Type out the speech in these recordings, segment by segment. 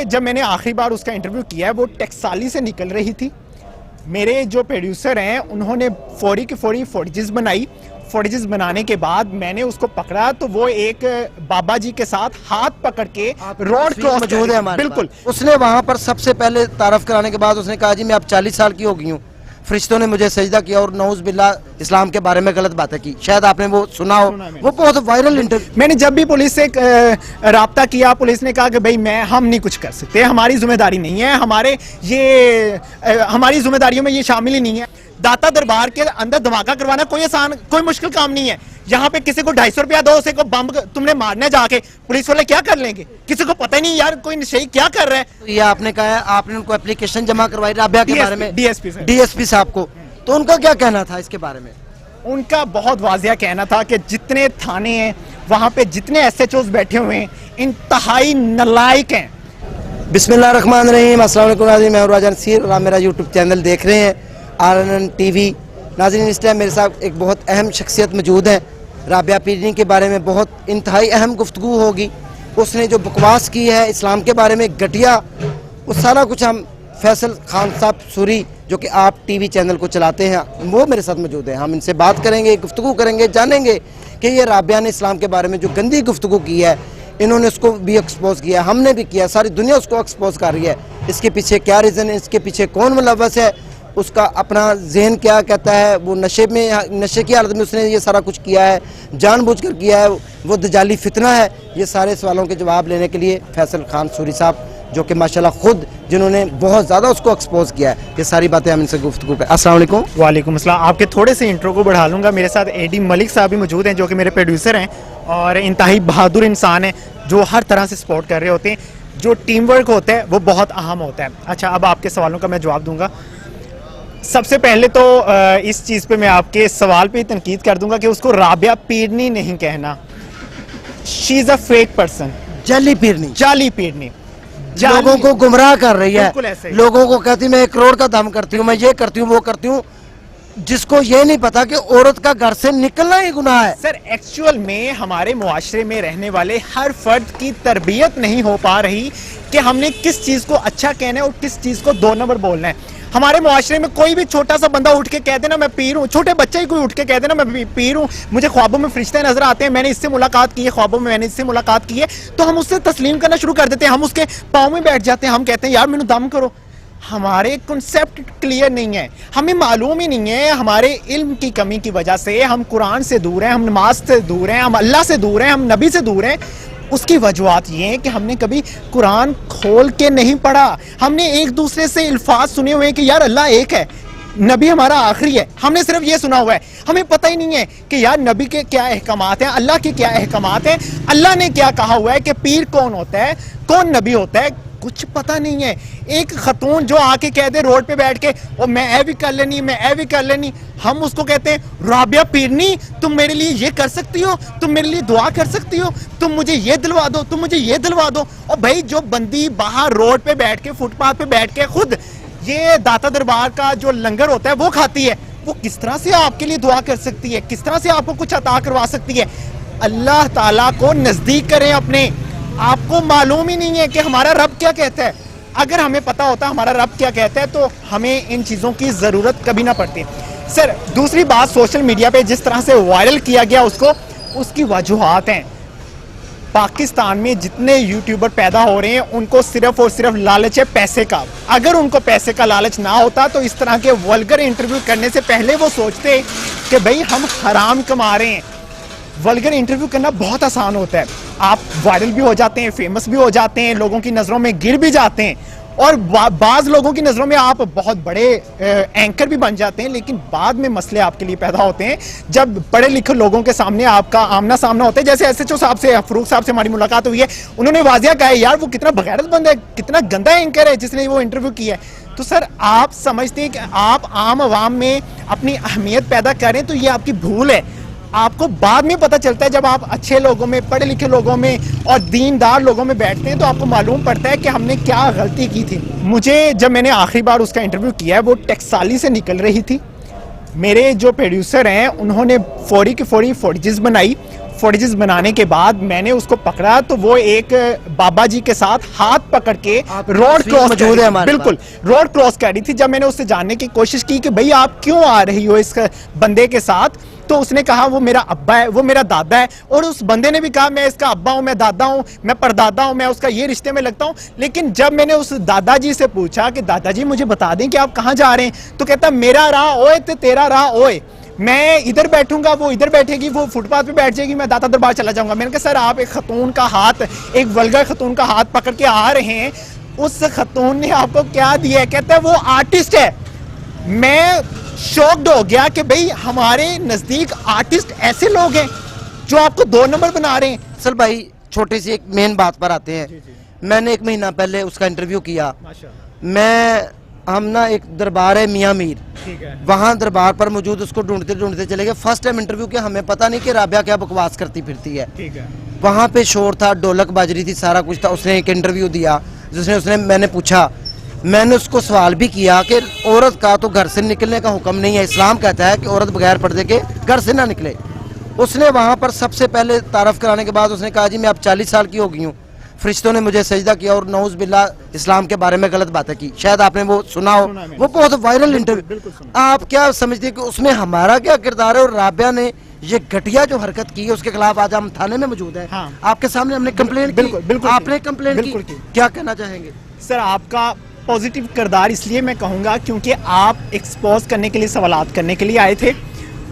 جب میں نے آخری بار اس کا انٹرویو کیا ہے وہ ٹیکسالی سے نکل رہی تھی. میرے جو پروڈیوسر ہیں انہوں نے فوری کی فوری فوٹیجز بنائی. فوٹیجز بنانے کے بعد میں نے اس کو پکڑا تو وہ ایک بابا جی کے ساتھ ہاتھ پکڑ کے روڈ کراس موجود ہے. بالکل اس نے وہاں پر سب سے پہلے تعارف کرانے کے بعد اس نے کہا جی میں اب 40 سال کی ہو گئی ہوں, فرشتوں نے مجھے سجدہ کیا اور نعوذ باللہ اسلام کے بارے میں غلط باتیں کی. شاید آپ نے وہ سنا ہو, وہ بہت وائرل انٹرویو. میں نے جب بھی پولیس سے رابطہ کیا پولیس نے کہا کہ بھائی ہم نہیں کچھ کر سکتے, ہماری ذمہ داری نہیں ہے, ہماری ذمہ داریوں میں یہ شامل ہی نہیں ہے. داتا دربار کے اندر دھماکہ کروانا کوئی مشکل کام نہیں ہے. یہاں پہ کسی کو 250 روپیہ دو, اسے کو بمب تم نے مارنا جا کے, پولیس والے کیا کر لیں گے؟ کسی کو پتہ ہی نہیں یار کوئی نشئی کیا کر رہا ہے. یہ آپ نے کہا ہے آپ نے ان کو اپلیکیشن جمع کروائی رابعہ کے بارے میں, ڈی ایس پی صاحب کو, تو ان کا کیا کہنا تھا اس کے بارے میں؟ ان کا بہت واضح کہنا تھا کہ جتنے تھانے ہیں وہاں پہ جتنے ایس ایچ اوز بیٹھے ہوئے ہیں انتہائی نالائق ہیں. بسم اللہ الرحمن الرحیم. السلام علیکم ناظرین, میں راجہ نصیر اور آپ میرا یوٹیوب چینل دیکھ رہے ہیں RNN TV. ناظرین اس ٹائم میرے ساتھ ایک بہت اہم شخصیت موجود ہے. رابعہ پیرنی کے بارے میں بہت انتہائی اہم گفتگو ہوگی. اس نے جو بکواس کی ہے اسلام کے بارے میں گھٹیا, وہ سارا کچھ ہم فیصل خان صاحب سوری جو کہ آپ ٹی وی چینل کو چلاتے ہیں وہ میرے ساتھ موجود ہیں. ہم ان سے بات کریں گے, گفتگو کریں گے, جانیں گے کہ یہ رابعہ نے اسلام کے بارے میں جو گندی گفتگو کی ہے انہوں نے اس کو بھی ایکسپوز کیا, ہم نے بھی کیا, ساری دنیا اس کو ایکسپوز کر رہی ہے. اس کے پیچھے کیا ریزن ہے, اس کے پیچھے کون ملوث ہے, اس کا اپنا ذہن کیا کہتا ہے, وہ نشے کی حالت میں اس نے یہ سارا کچھ کیا ہے, جان بوجھ کر کیا ہے, وہ دجالی فتنہ ہے. یہ سارے سوالوں کے جواب لینے کے لیے فیصل خان سوری صاحب جو کہ ماشاءاللہ خود جنہوں نے بہت زیادہ اس کو ایکسپوز کیا ہے, یہ ساری باتیں ہم ان سے گفتگو پہ. السلام علیکم. وعلیکم السلام. آپ کے تھوڑے سے انٹرو کو بڑھا لوں گا. میرے ساتھ AD ملک صاحب بھی موجود ہیں جو کہ میرے پروڈیوسر ہیں اور انتہائی بہادر انسان ہیں جو ہر طرح سے سپورٹ کر رہے ہوتے ہیں. جو ٹیم ورک ہوتا ہے وہ بہت اہم ہوتا ہے. اچھا, اب آپ کے سوالوں کا میں جواب دوں گا. سب سے پہلے تو اس چیز پہ میں آپ کے سوال پہ تنقید کر دوں گا کہ اس کو رابعہ پیرنی نہیں کہنا. شی از اے فیک پرسن. جعلی پیرنی لوگوں کو گمراہ کر رہی ہے, لوگوں کو کہتی میں 1 کروڑ کا دم کرتی ہوں, میں یہ کرتی ہوں, وہ کرتی ہوں, جس کو یہ نہیں پتا کہ عورت کا گھر سے نکلنا ہی گناہ ہے. سر ایکچول میں ہمارے معاشرے میں رہنے والے ہر فرد کی تربیت نہیں ہو پا رہی کہ ہم نے کس چیز کو اچھا کہنا ہے اور کس چیز کو 2 نمبر بولنا ہے. ہمارے معاشرے میں کوئی بھی چھوٹا سا بندہ اٹھ کے کہہ دینا میں پیر ہوں, چھوٹے بچے ہی کوئی اٹھ کے کہہ دینا میں پیر ہوں, مجھے خوابوں میں فرشتے نظر آتے ہیں, میں نے اس سے ملاقات کی ہے, خوابوں میں نے اس سے ملاقات کی ہے, تو ہم اس سے تسلیم کرنا شروع کر دیتے ہیں, ہم اس کے پاؤں میں بیٹھ جاتے ہیں, ہم کہتے ہیں یار مینوں دم کرو. ہمارے کنسیپٹ کلیئر نہیں ہے, ہمیں معلوم ہی نہیں ہے. ہمارے علم کی کمی کی وجہ سے ہم قرآن سے دور ہیں, ہم نماز سے دور ہیں, ہم اللہ سے دور ہیں, ہم نبی سے دور ہیں. اس کی وجوہات یہ ہیں کہ ہم نے کبھی قرآن کھول کے نہیں پڑھا. ہم نے ایک دوسرے سے الفاظ سنے ہوئے ہیں کہ یار اللہ ایک ہے, نبی ہمارا آخری ہے, ہم نے صرف یہ سنا ہوا ہے. ہمیں پتہ ہی نہیں ہے کہ یار نبی کے کیا احکامات ہیں, اللہ کے کیا احکامات ہیں, اللہ نے کیا کہا ہوا ہے کہ پیر کون ہوتا ہے, کون نبی ہوتا ہے, کچھ پتہ نہیں ہے. ایک خاتون جو آ کے کہہ دے روڈ پہ بیٹھ کے اور میں اے بھی کر لینی, میں اے بھی کر لینی, ہم اس کو کہتے ہیں رابعہ پیرنی تم میرے لیے یہ کر سکتی ہو, تم میرے لیے دعا کر سکتی ہو, تم مجھے یہ دلوا دو, تم مجھے یہ دلوا دو. اور بھائی جو بندی باہر روڈ پہ بیٹھ کے فٹ پاتھ پہ بیٹھ کے خود یہ داتا دربار کا جو لنگر ہوتا ہے وہ کھاتی ہے, وہ کس طرح سے آپ کے لیے دعا کر سکتی ہے, کس طرح سے آپ کو کچھ عطا کروا سکتی ہے؟ اللہ تعالیٰ کو نزدیک کریں اپنے. آپ کو معلوم ہی نہیں ہے کہ ہمارا رب کیا کہتا ہے. اگر ہمیں پتا ہوتا ہمارا رب کیا کہتا ہے تو ہمیں ان چیزوں کی ضرورت کبھی نہ پڑتی. سر دوسری بات, سوشل میڈیا پہ جس طرح سے وائرل کیا گیا اس کو, اس کی وجوہات ہیں. پاکستان میں جتنے یوٹیوبر پیدا ہو رہے ہیں ان کو صرف اور صرف لالچ ہے پیسے کا. اگر ان کو پیسے کا لالچ نہ ہوتا تو اس طرح کے ولگر انٹرویو کرنے سے پہلے وہ سوچتے کہ بھئی ہم حرام کما رہے ہیں. ولگر انٹرویو کرنا بہت آسان ہوتا ہے, آپ وائرل بھی ہو جاتے ہیں, فیمس بھی ہو جاتے ہیں, لوگوں کی نظروں میں گر بھی جاتے ہیں, اور بعض لوگوں کی نظروں میں آپ بہت بڑے اینکر بھی بن جاتے ہیں. لیکن بعد میں مسئلے آپ کے لیے پیدا ہوتے ہیں جب پڑھے لکھے لوگوں کے سامنے آپ کا آمنا سامنا ہوتا ہے. جیسے SHO صاحب سے, فروخ صاحب سے ہماری ملاقات ہوئی ہے, انہوں نے واضح کہا ہے یار وہ کتنا بغیرت بند ہے, کتنا گندا اینکر ہے جس نے وہ انٹرویو کیا ہے. تو سر آپ سمجھتے ہیں کہ آپ عام عوام میں اپنی اہمیت پیدا کریں تو یہ آپ کی بھول ہے. آپ کو بعد میں پتہ چلتا ہے جب آپ اچھے لوگوں میں, پڑھے لکھے لوگوں میں اور دیندار لوگوں میں بیٹھتے ہیں تو آپ کو معلوم پڑتا ہے کہ ہم نے کیا غلطی کی تھی. مجھے جب میں نے آخری بار اس کا انٹرویو کیا ہے وہ ٹیکسالی سے نکل رہی تھی. میرے جو پروڈیوسر ہیں انہوں نے فوری کی فوری فوٹیجز بنائی. फुटेजेस बनाने के बाद मैंने उसको पकड़ा तो वो एक बाबा जी के साथ हाथ पकड़ के रोड क्रॉस मौजूद है हमारे बिल्कुल रोड क्रॉस कर रही थी। जब मैंने उससे जानने की कोशिश की कि भाई आप क्यों आ रही हो इस बंदे के साथ, तो उसने कहा वो मेरा अब्बा है, वो मेरा दादा है। और उस बंदे ने भी कहा मैं इसका अब्बा हूं, मैं दादा हूं, मैं परदादा हूं, मैं उसका ये रिश्ते में लगता हूं। लेकिन जब मैंने उस दादाजी से पूछा कि दादाजी मुझे बता दें कि आप कहां जा रहे हैं, तो कहता मेरा राह ओए ते तेरा राह ओए, मैं इधर बैठूंगा, वो इधर बैठेगी, वो फुटपाथ पे बैठ जाएगी, मैं दाता दरबार चला जाऊंगा। मैंने कहा सर आप एक खतून का हाथ, एक वल्गर खतून का हाथ पकड़ के आ रहे हैं, उस खतून ने आपको क्या दिया है? कहता है वो आर्टिस्ट है। मैं शॉक्ड हो गया कि भाई हमारे नजदीक आर्टिस्ट ऐसे लोग हैं जो आपको 2 नंबर बना रहे हैं। असल भाई छोटी सी एक मेन बात पर आते हैं। मैंने 1 महीना पहले उसका इंटरव्यू किया। हम ना एक दरबार है मियाँ मीर, ठीक है, वहाँ दरबार पर मौजूद उसको ढूंढते ढूंढते चले गए। फर्स्ट टाइम इंटरव्यू किया, हमें पता नहीं कि राबिया क्या बकवास करती फिरती है। ठीक है, वहाँ पे शोर था, ढोलक बज रही थी, सारा कुछ था। उसने एक इंटरव्यू दिया जिसने मैंने पूछा, मैंने उसको सवाल भी किया कि औरत का तो घर से निकलने का हुक्म नहीं है, इस्लाम कहता है कि औरत बगैर पर्दे के घर से ना निकले। उसने वहाँ पर सबसे पहले तारफ़ कराने के बाद उसने कहा जी मैं अब 40 साल की हो गई हूँ, फरिश्तों ने मुझे सजदा किया और नऊज़ बिल्लाह इस्लाम के बारे में गलत बातें की। शायद आपने वो सुना हो, वो बहुत वायरल इंटरव्यू। आप क्या समझते हैं कि उसमें हमारा क्या किरदार है? और राबिया ने ये घटिया जो हरकत की है उसके खिलाफ आज हम थाने में मौजूद हैं। हाँ। आपके सामने हमने कंप्लेंट की, बिल्कुल आपने कंप्लेंट की, की। क्या कहना चाहेंगे? सर आपका पॉजिटिव किरदार इसलिए मैं कहूँगा क्योंकि आप एक्सपोज करने के लिए, सवालात करने के लिए आए थे।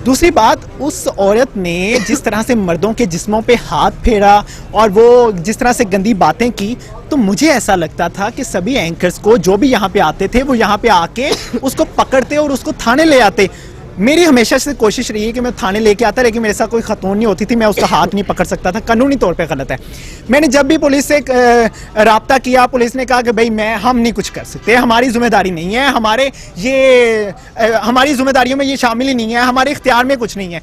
दूसरी बात, उस औरत ने जिस तरह से मर्दों के जिस्मों पे हाथ फेरा और वो जिस तरह से गंदी बातें की, तो मुझे ऐसा लगता था कि सभी एंकर्स को जो भी यहाँ पे आते थे वो यहाँ पे आके उसको पकड़ते और उसको थाने ले आते। मेरी हमेशा से कोशिश रही है कि मैं थाने लेके आता, लेकिन मेरे साथ कोई खतून नहीं होती थी, मैं उसका हाथ नहीं पकड़ सकता था, कानूनी तौर पे गलत है। मैंने जब भी पुलिस से राब्ता किया, पुलिस ने कहा कि भाई हम नहीं कुछ कर सकते, हमारी जिम्मेदारी नहीं है, हमारी जिम्मेदारियों में ये शामिल ही नहीं है, हमारे इख्तियार में कुछ नहीं है।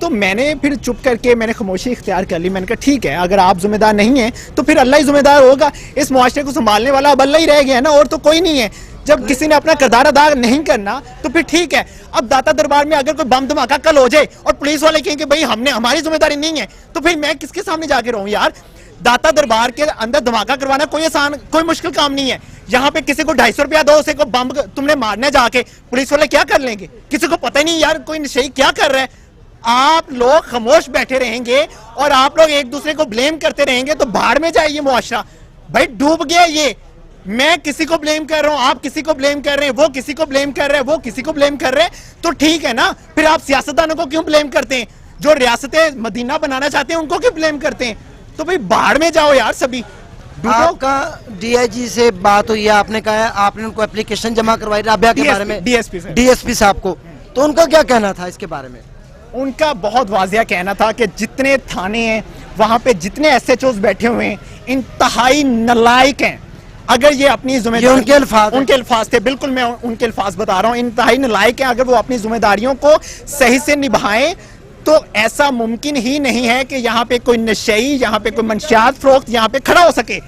तो मैंने फिर चुप करके मैंने खामोशी इख्तियार कर ली। मैंने कहा ठीक है, अगर आप जिम्मेदार नहीं हैं तो फिर अल्लाह ही जिम्मेदार होगा। इस मुआशरे को संभालने वाला अब अल्लाह ही रह गया है ना, और तो कोई नहीं है। जब किसी ने अपना किरदार अदा नहीं करना तो फिर ठीक है। अब दाता दरबार में अगर कोई बम धमाका कल हो जाए और पुलिस वाले कहें कि भाई हमारी जिम्मेदारी नहीं है, तो फिर मैं किसके सामने जाके रहूं यार? दाता दरबार के अंदर धमाका करवाना कोई मुश्किल काम नहीं है। यहाँ पे किसी को 250 रुपया दो, उसे को बम तुमने मारने जाके, पुलिस वाले क्या कर लेंगे? किसी को पता ही नहीं यार कोई नशे क्या कर रहा है। आप लोग खामोश बैठे रहेंगे और आप लोग एक दूसरे को ब्लेम करते रहेंगे तो भाड़ में जाए ये मुआशरा। भाई डूब गया ये। मैं किसी को ब्लेम कर रहा हूं, आप किसी को ब्लेम कर रहे हैं, वो किसी को ब्लेम कर रहे हैं, वो किसी को ब्लेम कर रहे हैं, तो ठीक है ना। फिर आप सियासतदानों को क्यों ब्लेम करते हैं? जो रियासतें मदीना बनाना चाहते हैं उनको क्यों ब्लेम करते हैं? तो भाई बाहर में जाओ यार सभी। आपका डीआईजी से बात हुई है, आपने कहा है आपने उनको एप्लीकेशन जमा करवाई राबिया के बारे में, डीएसपी साहब को, तो उनका क्या कहना था इसके बारे में? उनका बहुत वाजिया कहना था कि जितने थाने हैं वहां पे जितने एसएचओज बैठे हुए हैं इंतहाई नालायक हैं। अगर ये अपनी जिम्मेदारी, उनके अल्फाज थे, बिल्कुल मैं उनके अल्फाज बता रहा हूँ, इंतहाई नालायक हैं। अगर वो अपनी जिम्मेदारियों को सही से निभाएं तो ऐसा मुमकिन ही नहीं है कि यहाँ पे कोई नशई, यहाँ पे कोई मंशियात फरोख्त यहाँ पे खड़ा हो सके।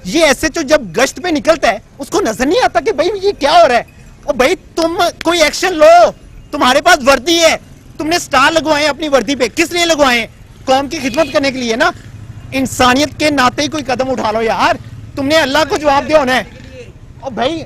ये एसएचओ जब गश्त पे निकलता है उसको नजर नहीं आता कि भाई ये क्या हो रहा है। और भाई तुम कोई एक्शन लो, तुम्हारे पास वर्दी है, तुमने स्टार लगवाए अपनी वर्दी पे, किस लिए लगवाए? कौम की खिदमत करने के लिए ना। इंसानियत के नाते ही कोई कदम उठा लो यार। तुमने अल्लाह को जवाब दिया होना है। और भाई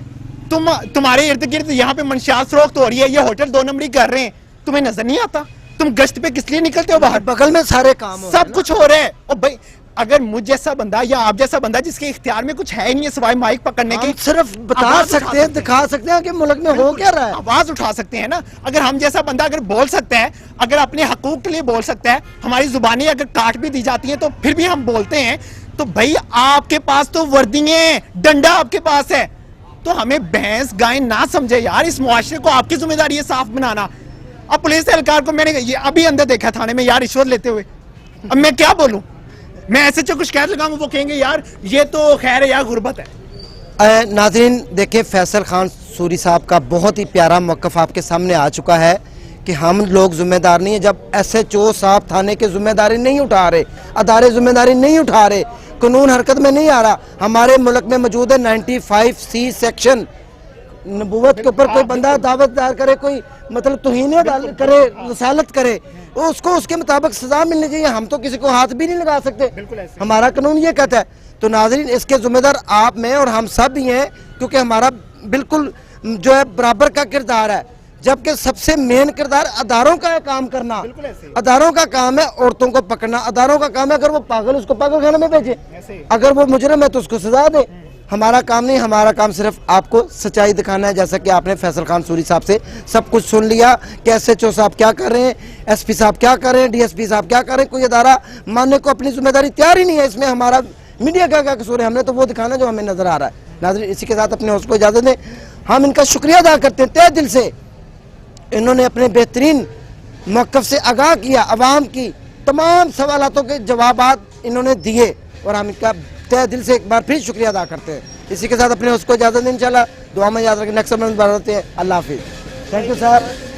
तुम्हारे इर्द गिर्द यहाँ पे मंशियात फरोख्त हो रही है, ये होटल 2 नंबरी कर रहे हैं, तुम्हें नजर नहीं आता? तुम गश्त पे किस लिए निकलते हो बाहर? बगल में सारे काम सब कुछ हो रहा है। और भाई अगर मुझ जैसा बंदा या आप जैसा बंदा जिसके इख्तियार में कुछ है ही नहीं है सिवाय माइक पकड़ने के, सिर्फ बता सकते हैं, दिखा सकते हैं कि मुल्क में हो क्या रहा है, आवाज उठा सकते हैं ना। अगर हम जैसा बंदा अगर बोल सकता है, अगर अपने हकूक के लिए बोल सकता है, हमारी जुबानी अगर काट भी दी जाती है तो फिर भी हम बोलते हैं, तो भाई आपके पास तो वर्दी है, डंडा आपके पास है। तो हमें भैंस गाय ना समझे यार। इस मुआशरे को आपकी जिम्मेदारी है साफ बनाना। अब पुलिस एहलकार को मैंने ये अभी अंदर देखा थाने में यार रिश्वत लेते हुए। अब मैं क्या बोलूं? मैं ऐसे जो कुछ शिकायत लगाऊं वो कहेंगे यार ये तो खैर है यार, गुर्बत है। नाज़रीन देखिए, फैसल खान सूरी साहब का बहुत ही प्यारा मौक़िफ़ आपके सामने आ चुका है कि हम लोग जिम्मेदार नहीं है। जब एसएचओ साहब थाने के जिम्मेदारी नहीं उठा रहे, अदारे जिम्मेदारी नहीं उठा रहे, कानून हरकत में नहीं आ रहा। हमारे मुल्क में मौजूद है 95C सेक्शन, नबूवत के ऊपर कोई बंदा दावतदार करे, कोई मतलब तौहीन करे, रसालत करे, उसको उसके मुताबिक सजा मिलनी चाहिए। हम तो किसी को हाथ भी नहीं लगा सकते, हमारा कानून ये कहता है। तो नाज़रीन, इसके जिम्मेदार आप, मैं और हम सब ही हैं, क्योंकि हमारा बिल्कुल जो है बराबर का किरदार है। जबकि सबसे मेन किरदार अदारों का है काम करना। अदारों का काम है औरतों को पकड़ना, अदारों का काम है अगर वो पागल उसको पागल खाने में भेजे, अगर वो मुजरिम है तो उसको सजा दे। हमारा काम नहीं, हमारा काम सिर्फ आपको सच्चाई दिखाना है। जैसा कि आपने फैसल खान सूरी साहब से सब कुछ सुन लिया कि SHO साहब क्या कर रहे हैं, SP साहब क्या कर रहे हैं, DSP साहब क्या कर रहे हैं। कोई अदारा मानने को अपनी जिम्मेदारी तैयार ही नहीं है। इसमें हमारा मीडिया का क्या कसूर है? हमने तो वो दिखाना जो हमें नजर आ रहा है। नाज़रीन, इसी के साथ अपने होस्ट को इजाजत दें। हम इनका शुक्रिया अदा करते हैं तहे दिल से, इन्होंने अपने बेहतरीन मौक़िफ़ से आगाह किया, अवाम की तमाम सवालों के जवाबात इन्होंने दिए, और हम इनका तहे दिल से एक बार फिर शुक्रिया अदा करते हैं। इसी के साथ अपने उसको इजाज़त दें, इंशाल्लाह दुआ में याद रखें। नेक्स्ट में बात होते हैं। अल्लाह हाफिज़। Thank you sir.